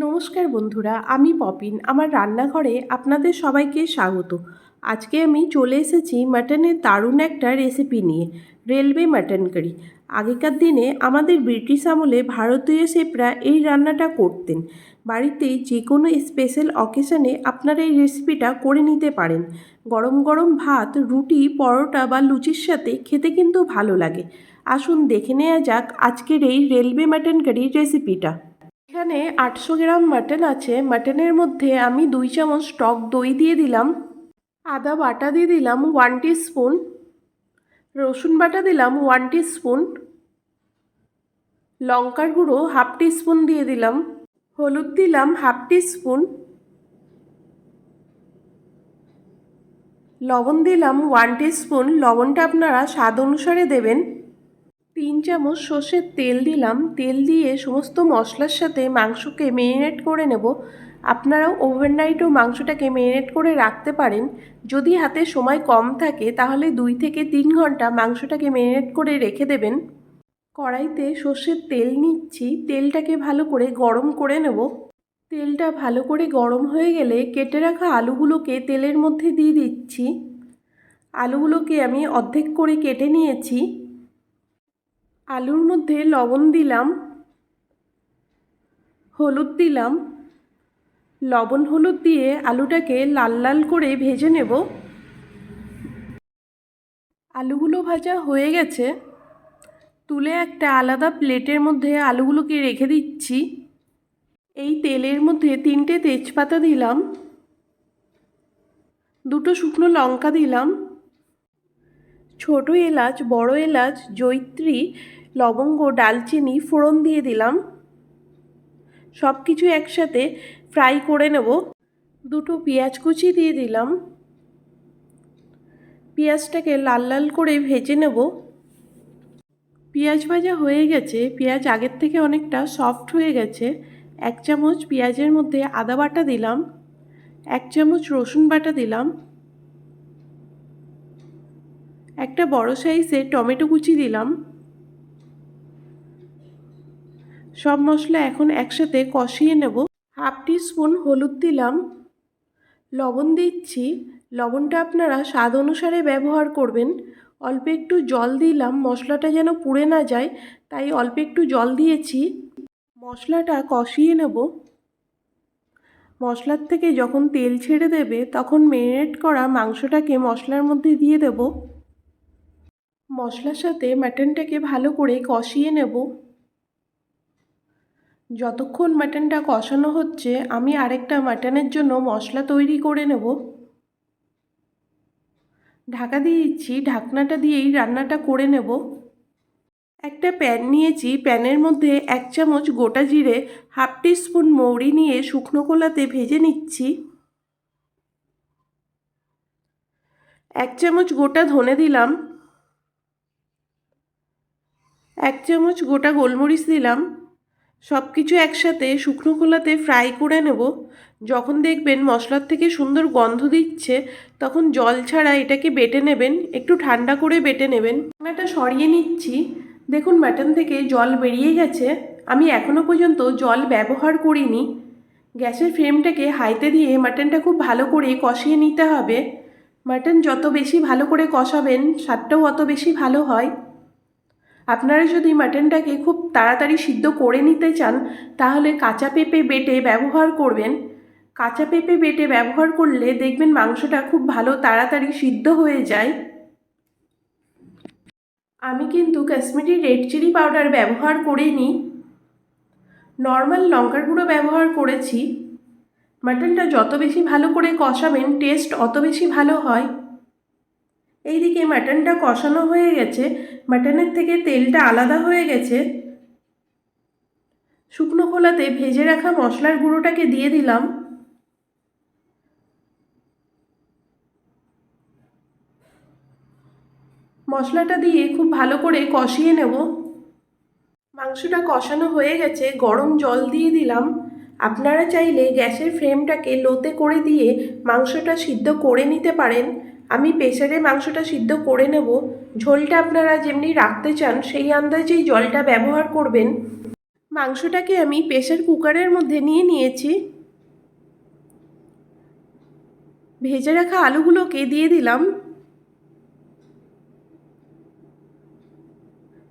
নমস্কার বন্ধুরা, আমি পপিন। আমার রান্নাঘরে আপনাদের সবাইকে স্বাগত। আজকে আমি চলে এসেছি মাটনের দারুণ একটা রেসিপি নিয়ে, রেলওয়ে মাটন কারি। আগেকার দিনে আমাদের ব্রিটিশ আমলে ভারতীয় শেফরা এই রান্নাটা করতেন। বাড়িতে যে কোনো স্পেশাল অকেশনে আপনারা এই রেসিপিটা করে নিতে পারেন। গরম গরম ভাত, রুটি, পরোটা বা লুচির সাথে খেতে কিন্তু ভালো লাগে। আসুন দেখে নেওয়া যাক আজকের এই রেলওয়ে মাটন কারির রেসিপিটা। এখানে 800 গ্রাম মাটন আছে। মাটনের মধ্যে আমি 2 চামচ টক দই দিয়ে দিলাম, আদা বাটা দিয়ে দিলাম 1 টিস্পুন, রসুন বাটা দিলাম 1 টিস্পুন, লঙ্কার গুঁড়ো 1/2 টিস্পুন দিয়ে দিলাম, হলুদ দিলাম 1/2 টিস্পুন, লবণ দিলাম 1 টিস্পুন। লবণটা আপনারা স্বাদ অনুসারে দেবেন। 3 চামচ সর্ষের তেল দিলাম। তেল দিয়ে সমস্ত মশলার সাথে মাংসকে মেরিনেট করে নেব। আপনারাও ওভারনাইটও মাংসটাকে মেরিনেট করে রাখতে পারেন। যদি হাতে সময় কম থাকে তাহলে 2 থেকে 3 ঘন্টা মাংসটাকে মেরিনেট করে রেখে দেবেন। কড়াইতে সর্ষের তেল নিচ্ছি, তেলটাকে ভালো করে গরম করে নেব। তেলটা ভালো করে গরম হয়ে গেলে কেটে রাখা আলুগুলোকে তেলের মধ্যে দিয়ে দিচ্ছি। আলুগুলোকে আমি অর্ধেক করে কেটে নিয়েছি। আলুর মধ্যে লবণ দিলাম, হলুদ দিলাম। লবণ হলুদ দিয়ে আলুটাকে লাল লাল করে ভেজে নেব। আলুগুলো ভাজা হয়ে গেছে। তুলে একটা আলাদা প্লেটের মধ্যে আলুগুলোকে রেখে দিচ্ছি। এই তেলের মধ্যে 3টে তেজপাতা দিলাম, 2টো শুকনো লঙ্কা দিলাম, ছোট এলাচ, বড় এলাচ, জয়িত্রী, লবঙ্গ, ডালচিনি ফোড়ন দিয়ে দিলাম। সব কিছু একসাথে ফ্রাই করে নেব। 2টো পেঁয়াজ কুচি দিয়ে দিলাম। পেঁয়াজটাকে লাল লাল করে ভেজে নেব। পেঁয়াজ ভাজা হয়ে গেছে। পেঁয়াজ আগের থেকে অনেকটা সফট হয়ে গেছে। 1 চামচ পেঁয়াজের মধ্যে আদা বাটা দিলাম, 1 চামচ রসুন বাটা দিলাম, একটা বড় সাইজের টমেটো কুচি দিলাম। সব মশলা এখন একসাথে কষিয়ে নেব। 1/2 টিস্পুন হলুদ দিলাম, লবণ দিচ্ছি। লবণটা আপনারা স্বাদ অনুসারে ব্যবহার করবেন। অল্প একটু জল দিলাম, মশলাটা যেন পুড়ে না যায়, তাই অল্প একটু জল দিয়েছি। মশলাটা কষিয়ে নেব। মশলার থেকে যখন তেল ছেড়ে দেবে তখন ম্যারিনেট করা মাংসটাকে মশলার মধ্যে দিয়ে দেব। মশলার সাথে মাটনটাকে ভালো করে কষিয়ে নেব। যতক্ষণ মাটনটা কষানো হচ্ছে আমি আরেকটা মাটনের জন্য মশলা তৈরি করে নেব। ঢাকা দিয়ে দিচ্ছি। ঢাকনাটা দিয়েই রান্নাটা করে নেব। একটা প্যান নিয়েছি। প্যানের মধ্যে 1 চামচ গোটা জিরে, 1/2 টিস্পুন মৌরি নিয়ে শুকনো খোলাতে ভেজে নিচ্ছি। 1 চামচ গোটা ধনে দিলাম, 1 চামচ গোটা গোলমরিচ দিলাম। সব কিছু একসাথে শুকনো খোলাতে ফ্রাই করে নেব। যখন দেখবেন মশলার থেকে সুন্দর গন্ধ দিচ্ছে তখন জল ছাড়া এটাকে বেটে নেবেন। একটু ঠান্ডা করে বেটে নেবেন। ঢাকনাটা সরিয়ে নিচ্ছি। দেখুন মাটন থেকে জল বেরিয়ে গেছে। আমি এখনও পর্যন্ত জল ব্যবহার করিনি। গ্যাসের ফ্লেমটাকে হাইতে দিয়ে মাটনটা খুব ভালো করে কষিয়ে নিতে হবে। মাটন যত বেশি ভালো করে কষাবেন স্বাদটাও অত বেশি ভালো হয়। আপনারা যদি মাটনটাকে খুব তাড়াতাড়ি সিদ্ধ করে নিতে চান তাহলে কাঁচা পেঁপে বেটে ব্যবহার করবেন। কাঁচা পেঁপে বেটে ব্যবহার করলে দেখবেন মাংসটা খুব ভালো তাড়াতাড়ি সিদ্ধ হয়ে যায়। আমি কিন্তু কাশ্মীরি রেড চিলি পাউডার ব্যবহার করিনি, নর্মাল লঙ্কার গুঁড়ো ব্যবহার করেছি। মাটনটা যত বেশি ভালো করে কষাবেন টেস্ট অত বেশি ভালো হয়। এইদিকে মাটনটা কষানো হয়ে গেছে। মাটনের থেকে তেলটা আলাদা হয়ে গেছে। শুকনো খোলাতে ভেজে রাখা মশলার গুঁড়োটাকে দিয়ে দিলাম। মশলাটা দিয়ে খুব ভালো করে কষিয়ে নেব। মাংসটা কষানো হয়ে গেছে। গরম জল দিয়ে দিলাম। আপনারা চাইলে গ্যাসের ফ্লেমটাকে লোতে করে দিয়ে মাংসটা সিদ্ধ করে নিতে পারেন। আমি প্রেসারে মাংসটা সিদ্ধ করে নেব। ঝোলটা আপনারা যেমনি রাখতে চান সেই আন্দাজেই জলটা ব্যবহার করবেন। মাংসটাকে আমি প্রেসার কুকারের মধ্যে নিয়ে নিয়েছি। ভেজে রাখা আলুগুলোকে দিয়ে দিলাম।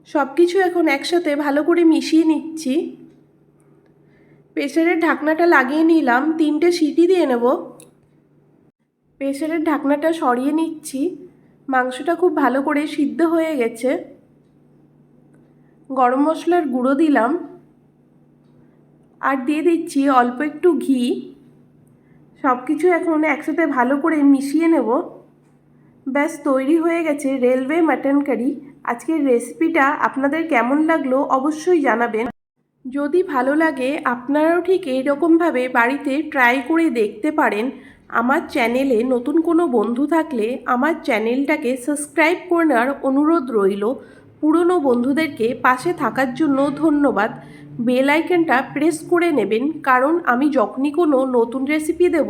সব কিছু এখন একসাথে ভালো করে মিশিয়ে নিচ্ছি। প্রেসারের ঢাকনাটা লাগিয়ে নিলাম, 3টে সিটি দিয়ে নেব। প্রেসারের ঢাকনাটা সরিয়ে নিচ্ছি। মাংসটা খুব ভালো করে সিদ্ধ হয়ে গেছে। গরম মশলার গুঁড়ো দিলাম আর দিয়ে দিচ্ছি অল্প একটু ঘি। সব কিছু এখন একসাথে ভালো করে মিশিয়ে নেব। ব্যাস তৈরি হয়ে গেছে রেলওয়ে মাটন কারি। আজকের রেসিপিটা আপনাদের কেমন লাগলো অবশ্যই জানাবেন। যদি ভালো লাগে আপনারাও ঠিক এইরকমভাবে বাড়িতে ট্রাই করে দেখতে পারেন। আমার চ্যানেলে নতুন কোনো বন্ধু থাকলে আমার চ্যানেলটাকে সাবস্ক্রাইব করে নেওয়ার অনুরোধ রইল। পুরনো বন্ধুদেরকে পাশে থাকার জন্য ধন্যবাদ। বেল আইকনটা প্রেস করে নেবেন, কারণ আমি যখনই কোনো নতুন রেসিপি দেব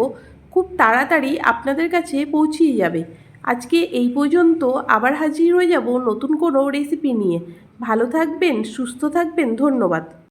খুব তাড়াতাড়ি আপনাদের কাছে পৌঁছিয়ে যাবে। আজকে এই পর্যন্ত, আবার হাজির হয়ে যাব নতুন কোনো রেসিপি নিয়ে। ভালো থাকবেন, সুস্থ থাকবেন, ধন্যবাদ।